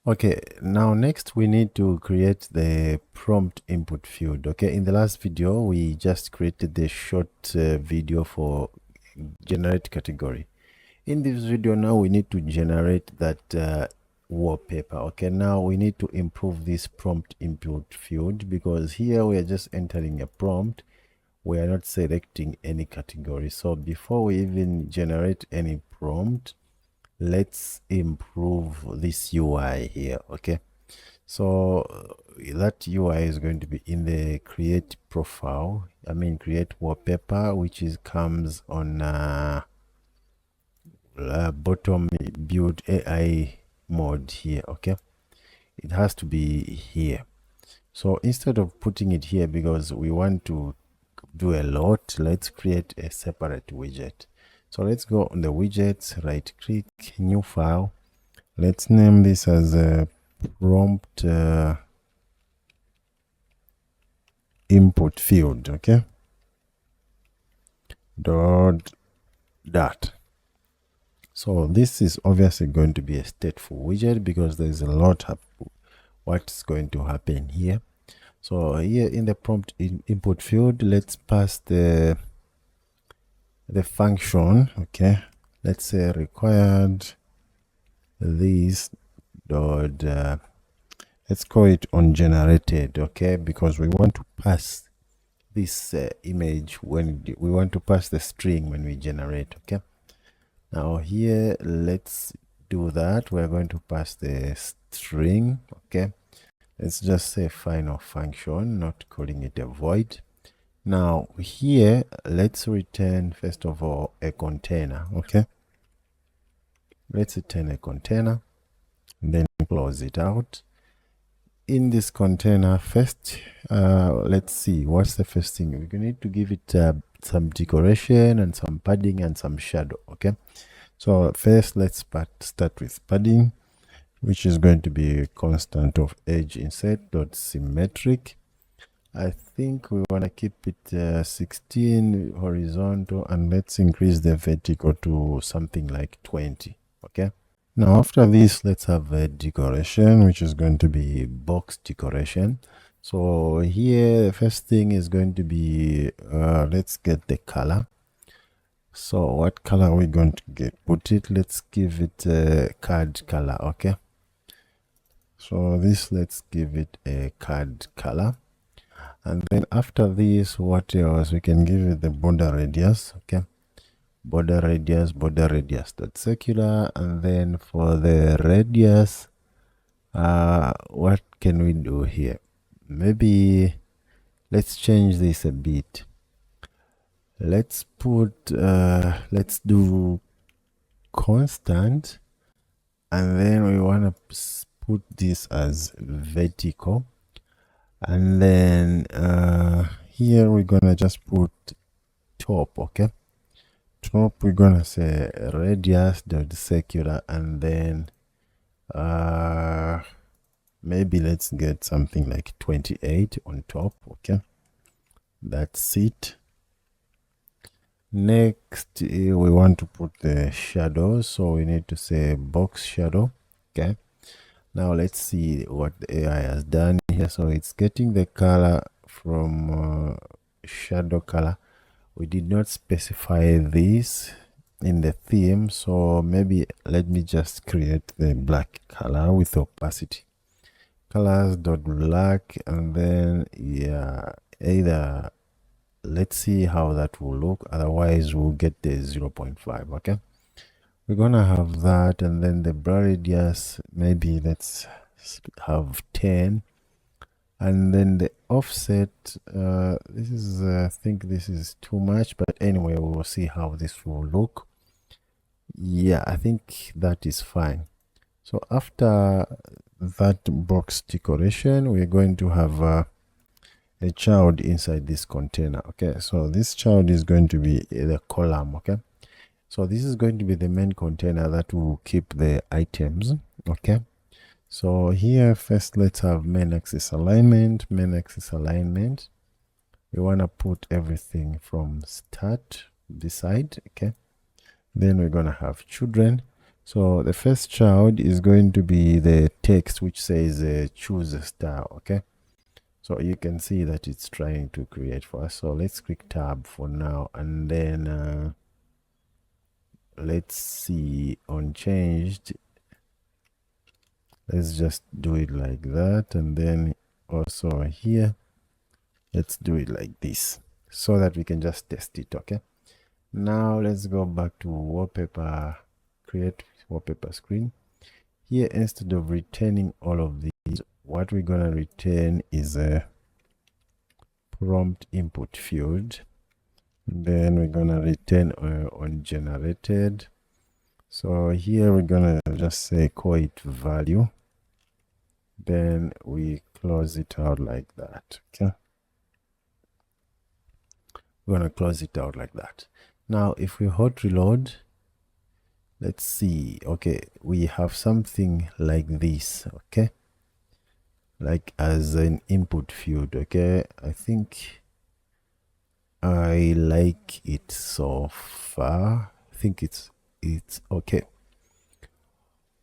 Okay, now next we need to create the prompt input field. Okay, in the last video we just created the short video for generate category. In this video now we need to generate that wallpaper. Okay, now we need to improve this prompt input field, because here we are just entering a prompt, we are not selecting any category. So before we even generate any prompt, let's improve this UI here. Okay, so that UI is going to be in the create profile, create wallpaper, which comes on bottom build AI mode here. Okay, it has to be here. So instead of putting it here, because we want to do a lot, let's create a separate widget. So let's go on the widgets, right click, new file. Let's name this as a prompt input field. Okay, dot. So this is obviously going to be a stateful widget, because there's a lot of what's going to happen here. So here in the prompt input field, let's pass the function. Okay, let's say required this dot let's call it onGenerated. Okay, because we want to pass this image when we want to pass the string when we generate. Okay, now here let's do that. We're going to pass the string. Okay, let's just say final function, not calling it a void. Now here let's return first of all a container. Okay, let's return a container, then close it out. In this container first, let's see what's the first thing. We need to give it some decoration and some padding and some shadow. Okay, so first let's start with padding, which is going to be a constant of edge insert dot symmetric. I think we want to keep it 16 horizontal, and let's increase the vertical to something like 20. Okay, now after this, let's have a decoration, which is going to be box decoration. So here the first thing is going to be let's get the color. So what color are we going to put it? Let's give it a card color. Okay, so this, let's give it a card color. And then after this, what else? We can give it the border radius. Okay, border radius dot circular. And then for the radius, what can we do here? Maybe let's change this a bit. Let's put let's do constant, and then we want to put this as vertical. And then here we're gonna just put top. Okay, top, we're gonna say radius dot circular, and then maybe let's get something like 28 on top. Okay, that's it. Next, we want to put the shadow, so we need to say box shadow. Okay, now let's see what the AI has done here. So it's getting the color from shadow color. We did not specify this in the theme, so maybe let me just create the black color with opacity. Colors dot black, and then yeah, either let's see how that will look. Otherwise we'll get the 0.5. Okay, we're gonna have that, and then the blur radius, maybe let's have 10, and then the offset, this is I think this is too much, but anyway, we will see how this will look. Yeah, I think that is fine. So after that box decoration, we're going to have a child inside this container. Okay, so this child is going to be the column. Okay, so this is going to be the main container that will keep the items. Okay, so here first let's have main axis alignment. We want to put everything from start this side. Okay, then we're gonna have children. So the first child is going to be the text which says choose a style. Okay, so you can see that it's trying to create for us. So let's click tab for now, and then let's see on changed. Let's just do it like that, and then also here let's do it like this so that we can just test it. Okay, now let's go back to wallpaper, create wallpaper screen. Here, instead of returning all of these, what we're gonna return is a prompt input field. Then we're gonna return on generated. So here we're gonna just say call it value. Then we close it out like that. Okay, we're gonna close it out like that. Now if we hot reload, let's see. Okay, we have something like this. Okay, like as an input field. Okay, I think I like it so far. I think it's okay.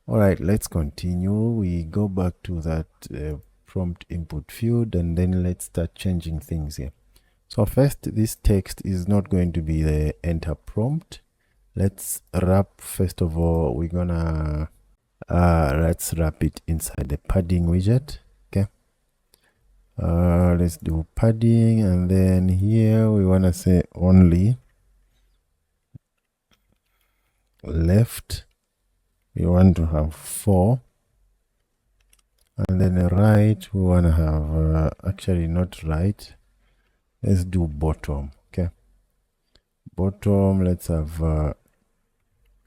All right, let's continue. We go back to that prompt input field, and then let's start changing things here. So first, this text is not going to be the enter prompt. Let's wrap, first of all, we're gonna let's wrap it inside the padding widget. Okay, let's do padding, and then here we want to say only left, we want to have 4, and then right we want to have actually not right, let's do bottom. Okay, bottom, let's have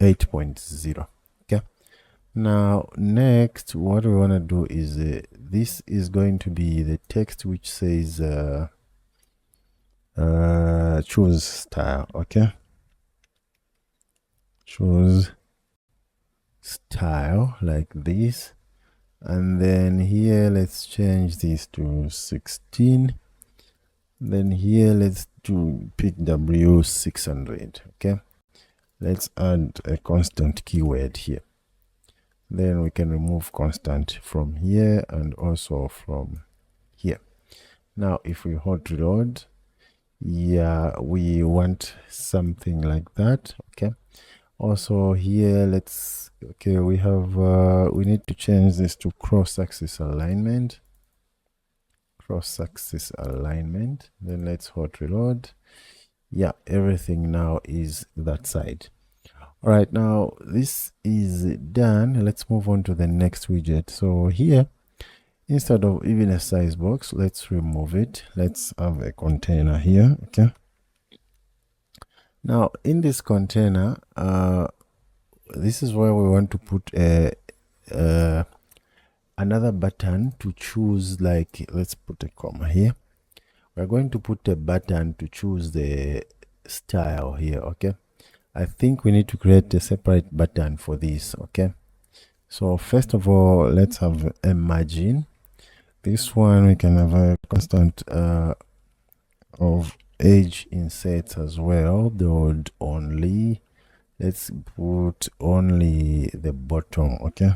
8.0. okay, now next what we want to do is this is going to be the text which says choose style. Okay, choose style like this, and then here let's change this to 16. Then here let's do pick W600. Okay, let's add a constant keyword here. Then we can remove constant from here and also from here. Now if we hot reload, yeah, we want something like that. Okay, also here let's, okay, we have we need to change this to cross-axis alignment. Cross-axis alignment. Then let's hot reload. Yeah, everything now is that side. All right, now this is done. Let's move on to the next widget. So here, instead of even a size box, let's remove it. Let's have a container here. Okay, now in this container, this is where we want to put another button to choose, like, let's put a comma here. We're going to put a button to choose the style here. Okay, I think we need to create a separate button for this. Okay, so first of all, let's have a margin. This one we can have a constant of age insets as well. Dot only, let's put only the bottom. Okay,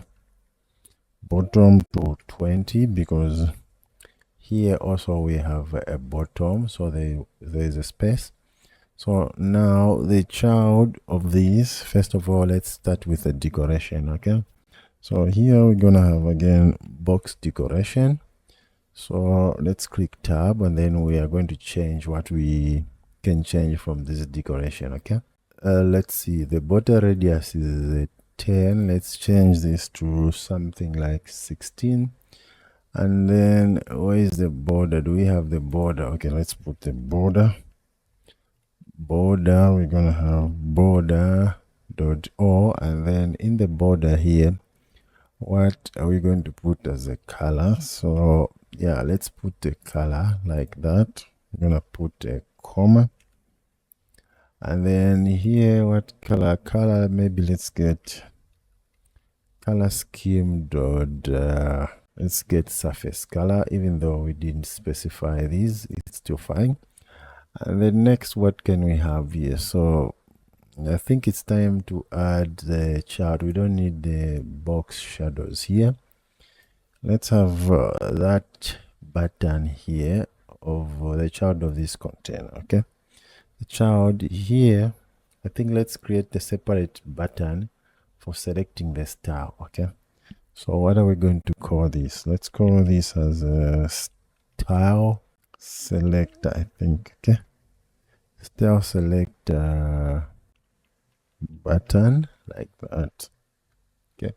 bottom to 20, because here also we have a bottom, so there is a space. So now the child of this, first of all, let's start with the decoration. Okay, so here we're gonna have again box decoration. So let's click tab, and then we are going to change what we can change from this decoration. Okay, let's see, the border radius is 10. Let's change this to something like 16. And then where is the border? Do we have the border? Okay, let's put the border. We're gonna have border dot o, and then in the border here, what are we going to put as a color? So yeah, let's put the color like that. We're gonna put a comma, and then here, what color, maybe let's get color scheme dot let's get surface color, even though we didn't specify these, it's still fine. And then next, what can we have here? So I think it's time to add the child. We don't need the box shadows here. Let's have that button here of the child of this container. Okay, the child here, I think let's create a separate button for selecting the style. Okay, so what are we going to call this? Let's call this as a style selector, I think. Okay, style select button like that. Okay,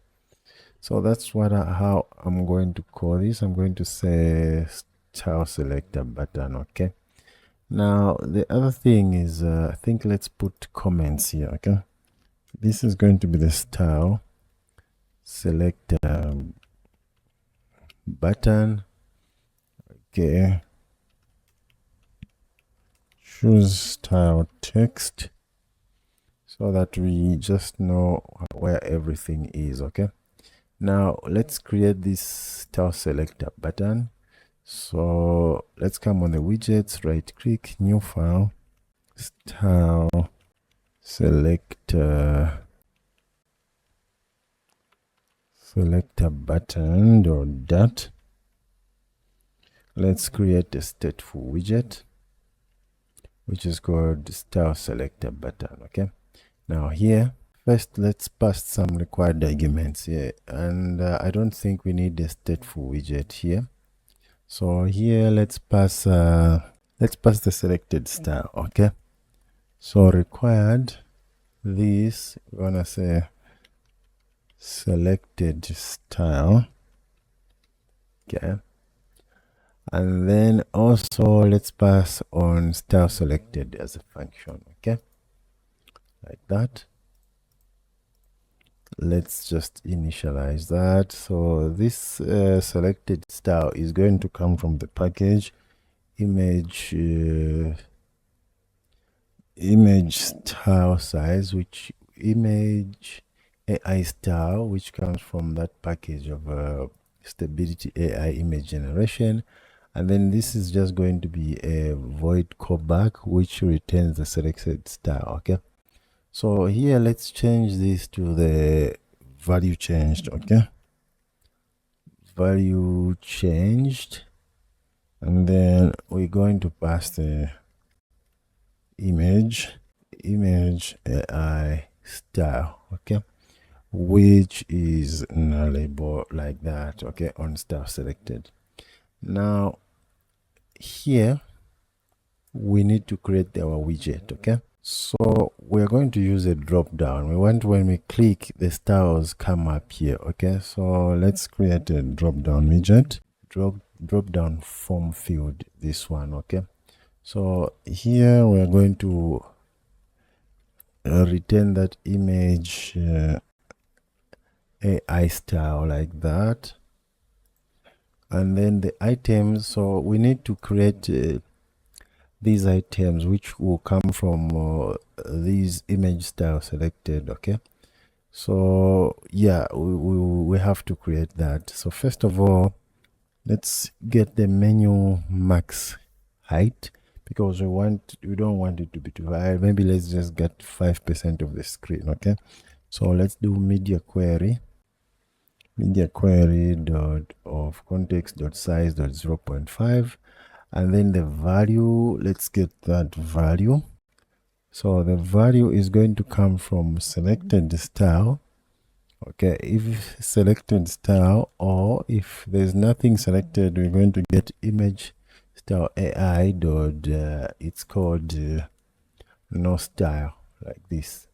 so that's how I'm going to call this. I'm going to say style selector button. Okay, now the other thing is I think let's put comments here. Okay, this is going to be the style select button. Okay, choose style text so that we just know where everything is. Okay, now let's create this style selector button. So let's come on the widgets, right click, new file, style selector button or dot. Let's create a stateful widget which is called style selector button. Okay, now here first let's pass some required arguments here, and I don't think we need a stateful widget here. So here let's pass the selected style. Okay, so required, this we're gonna say selected style. Okay, and then also let's pass on style selected as a function. Okay, like that. Let's just initialize that. So this selected style is going to come from the package image style size, which image AI style, which comes from that package of stability AI image generation. And then this is just going to be a void callback which returns the selected style. Okay, so here let's change this to the value changed. Okay, value changed, and then we're going to pass the image AI style. Okay, which is nullable like that. Okay, on style selected. Now here we need to create our widget. Okay, so we're going to use a drop down. We want, when we click, the styles come up here. Okay, so let's create a drop down widget, drop down form field, this one. Okay, so here we're going to return that image AI style like that, and then the items. So we need to create these items which will come from these image style selected. Okay, so yeah, we have to create that. So first of all, let's get the menu max height, because we don't want it to be too high. Maybe let's just get 5% of the screen. Okay, so let's do media query dot of context dot size dot 0.5, and then the value, let's get that value. So the value is going to come from selected style. Okay, if selected style, or if there's nothing selected, we're going to get image style AI dot it's called no style, like this.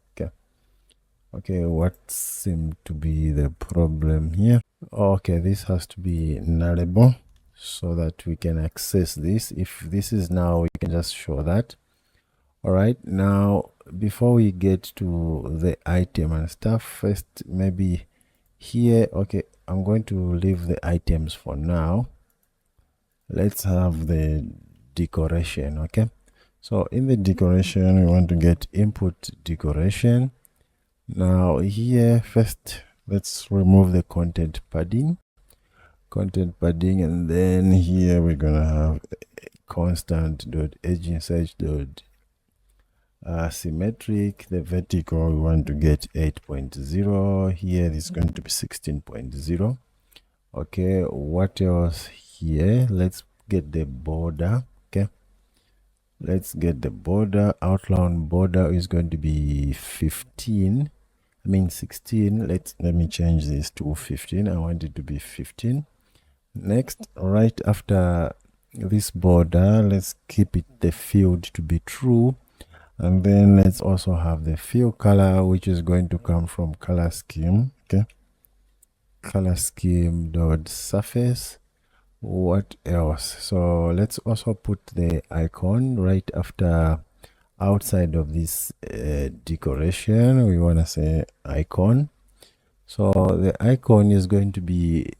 Okay, what seemed to be the problem here? Okay, this has to be nullable so that we can access this. If this is now, we can just show that. All right, now before we get to the item and stuff, first maybe here, okay, I'm going to leave the items for now. Let's have the decoration. Okay, so in the decoration, we want to get input decoration. Now here, first let's remove the content padding, and then here we're gonna have constant dot edge inside dot symmetric. The vertical we want to get 8.0. Here is going to be 16.0. Okay, what else here? Let's get the border. Okay, let's get the border. Outline border is going to be 15. I mean 16. Let me change this to 15. I want it to be 15. Next, right after this border, let's keep it the field to be true, and then let's also have the fill color, which is going to come from color scheme. Okay, color scheme dot surface. What else? So let's also put the icon right after, outside of this decoration. We want to say icon. So the icon is going to be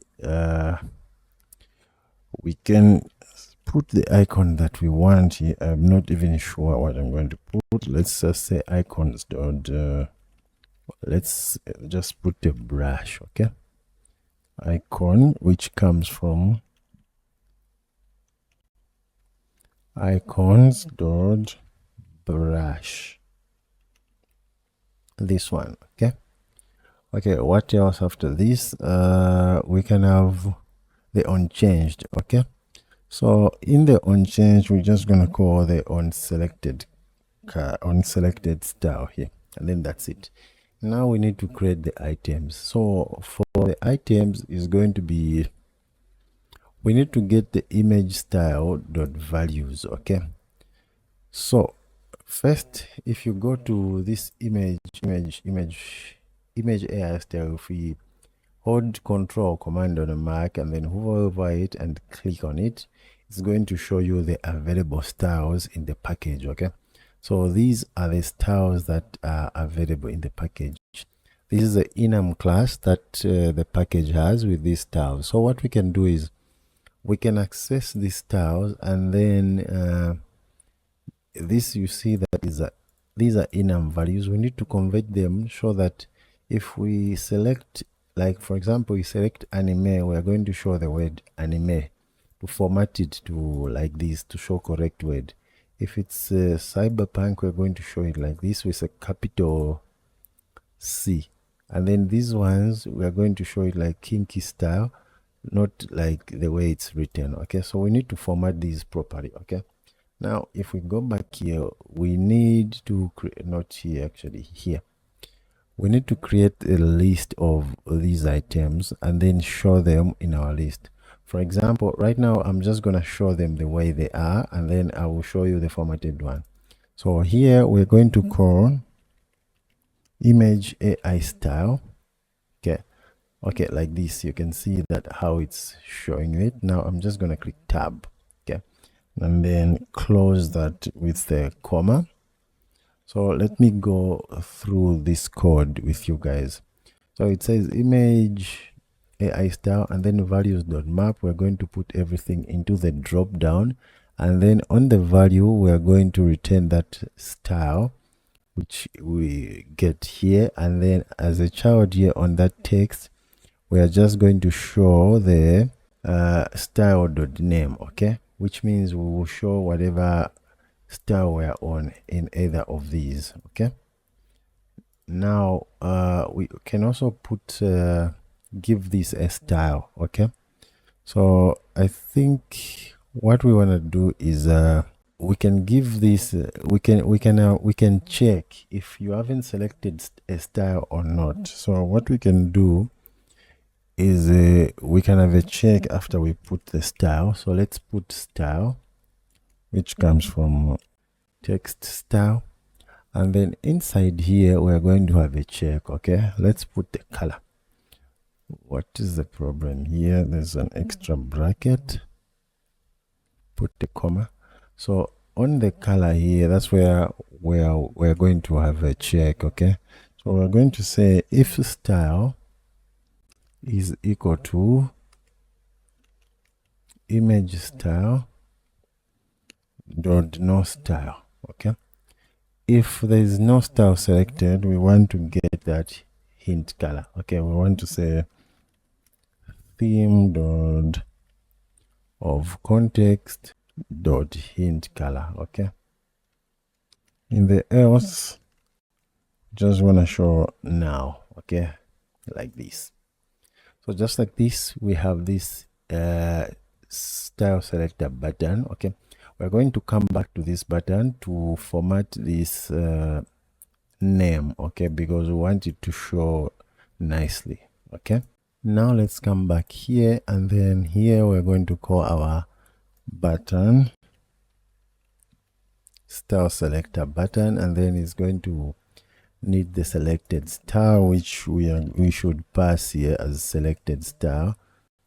we can put the icon that we want here. I'm not even sure what I'm going to put. Let's just say icons dot let's just put a brush. Okay, icon, which comes from icons dot brush, this one. Okay, what else after this? We can have the unchanged. Okay, so in the unchanged, we're just gonna call the unselected style here, and then that's it. Now we need to create the items. So for the items is going to be, we need to get the image style dot values. Okay, so first, if you go to this image AI style, if we hold Control Command on a Mac and then hover over it and click on it, it's going to show you the available styles in the package. Okay, so these are the styles that are available in the package. This is the enum class that the package has with these styles. So what we can do is we can access these styles, and then this, you see that these are enum values. We need to convert them, so that if we select, like for example, we select anime, we are going to show the word anime, to format it to like this to show correct word. If it's cyberpunk, we're going to show it like this with a capital C, and then these ones we are going to show it like kinky style, not like the way it's written. Okay, so we need to format these properly. Okay, now if we go back here, we need to create, not here actually, here we need to create a list of these items and then show them in our list. For example, right now I'm just going to show them the way they are, and then I will show you the formatted one. So here we're going to call image AI style. Okay, like this. You can see that how it's showing it. Now I'm just going to click tab. Okay, and then close that with the comma. So let me go through this code with you guys. So it says image AI style, and then values.map. We're going to put everything into the drop down, and then on the value we're going to return that style which we get here, and then as a child here on that text we are just going to show the style.name. Okay, which means we will show whatever style we are on in either of these. Okay, now we can also put give this a style. Okay, so I think what we want to do is we can give this we can check if you haven't selected a style or not. So what we can do is we can have a check after we put the style. So let's put style, which comes from text style, and then inside here we are going to have a check. Okay, let's put the color. What is the problem here? There's an extra bracket, put the comma. So on the color here, that's where we're going to have a check. Okay, so we're going to say if style is equal to image style dot no style. Okay, if there is no style selected, we want to get that hint color. Okay, we want to say theme dot of context dot hint color. Okay, in the else, just want to show now, okay, like this. So just like this, we have this style selector button. Okay, we're going to come back to this button to format this name, okay, because we want it to show nicely. Okay, now let's come back here, and then here we're going to call our button style selector button, and then it's going to need the selected style, which we should pass here as selected style,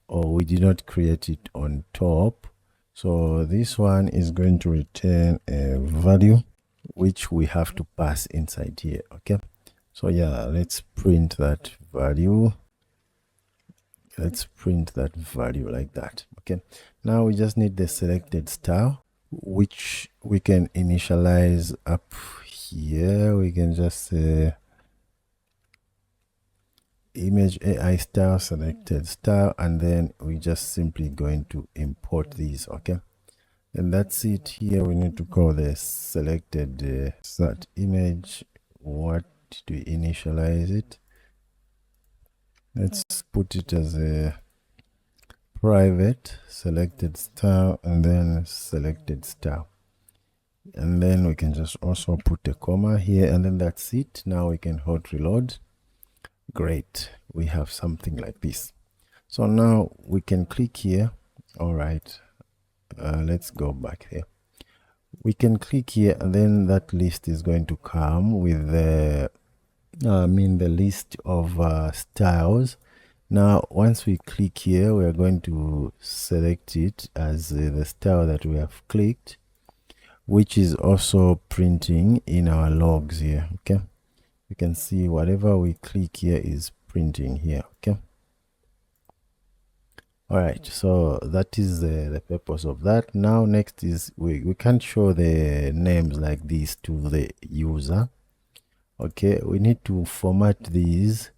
or we did not create it on top. So this one is going to return a value which we have to pass inside here. Okay, so yeah, let's print that value. Let's print that value like that. Okay, now we just need the selected style, which we can initialize up here. We can just say image AI style, selected style, and then we just simply going to import these. Okay, and that's it. Here we need to call the selected that image. What to initialize it? Let's put it as a private selected style, and then selected style, and then we can just also put a comma here, and then that's it. Now we can hot reload. Great, we have something like this. So now we can click here. All right, let's go back here. We can click here, and then that list is going to come with the the list of styles. Now once we click here, we are going to select it as the style that we have clicked, which is also printing in our logs here. Okay, you can see whatever we click here is printing here. Okay, all right, so that is the purpose of that. Now next is we can't show the names like this to the user. Okay, we need to format these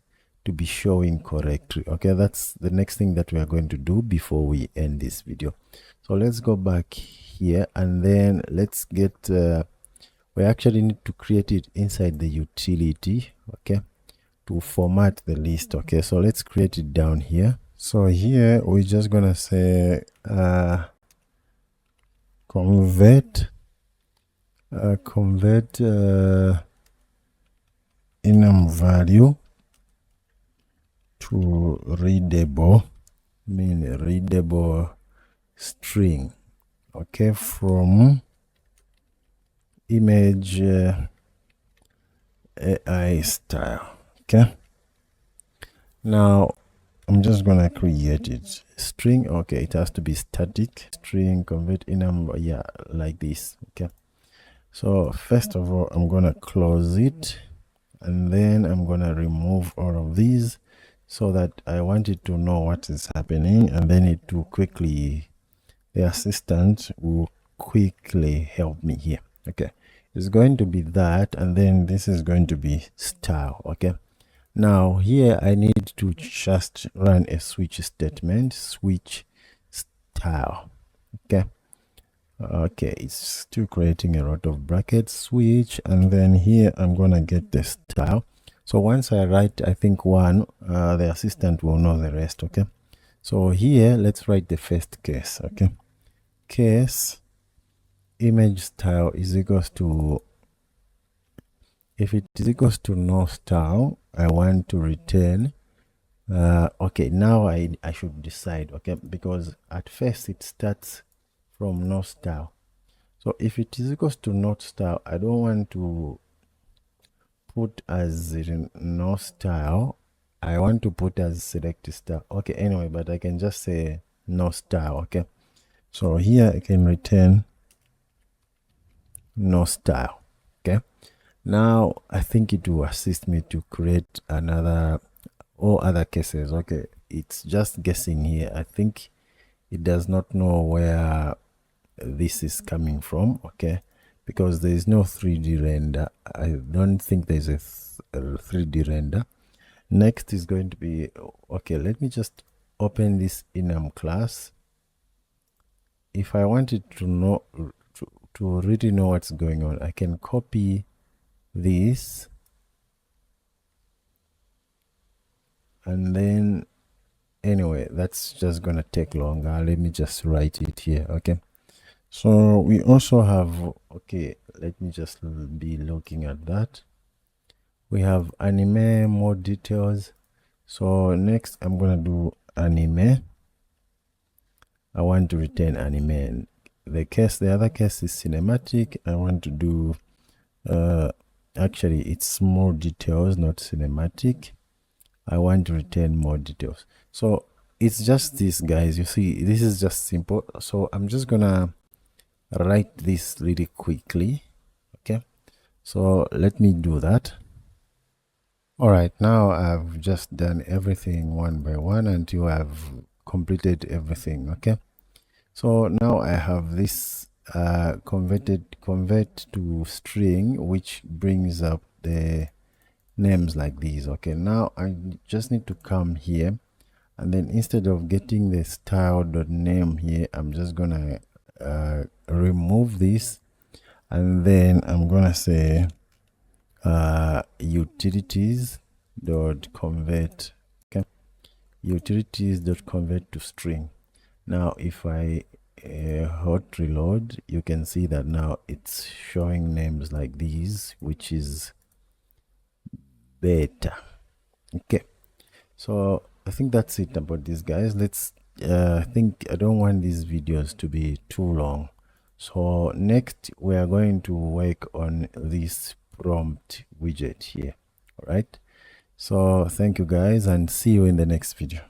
to be showing correctly. Okay, that's the next thing that we are going to do before we end this video. So let's go back here, and then let's get we actually need to create it inside the utility, okay, to format the list. Okay, so let's create it down here. So here we're just gonna say convert enum value to readable, readable string, okay, from image AI style. Okay, now I'm just gonna create it string. Okay, it has to be static string, convert enum, yeah, like this. Okay, so first of all, I'm gonna close it, and then I'm gonna remove all of these so that I want it to know what is happening, and then it will quickly, the assistant will quickly help me here. Okay, it's going to be that, and then this is going to be style. Okay, now here I need to just run a switch statement, switch style. Okay, okay, it's still creating a lot of brackets, switch, and then here I'm gonna get the style. So once I write, I think one, the assistant will know the rest. Okay, so here let's write the first case. Okay, case image style is equals to, if it is equals to no style, I want to return okay, now I should decide. Okay, because at first it starts from no style. So if it is equals to not style, I don't want to put as no style, I want to put as select style. Okay, anyway, but I can just say no style. Okay, so here I can return no style. Okay, now I think it will assist me to create another or other cases. Okay, it's just guessing here. I think it does not know where this is coming from. Okay, because there is no 3D render. I don't think there's a 3D render. Next is going to be, okay, let me just open this enum class. If I wanted to know to really know what's going on, I can copy this, and then anyway, that's just gonna take longer. Let me just write it here. Okay, so we also have, okay, let me just be looking at that. We have anime, more details. So next I'm gonna do anime. I want to retain anime. The other case is cinematic. I want to do actually it's more details, not cinematic. I want to retain more details. So it's just this, guys. You see, this is just simple. So I'm just gonna write this really quickly. Okay, so let me do that. All right, now I've just done everything one by one until I've completed everything. Okay, so now I have this convert to string, which brings up the names like these. Okay, now I just need to come here, and then instead of getting the style.name here, I'm just gonna remove this, and then I'm gonna say utilities dot convert. Okay, utilities dot convert to string. Now if I hot reload, you can see that now it's showing names like these, which is better. Okay, so I think that's it about this, guys. Let's I think I don't want these videos to be too long, so next we are going to work on this prompt widget here. All right, so thank you guys, and see you in the next video.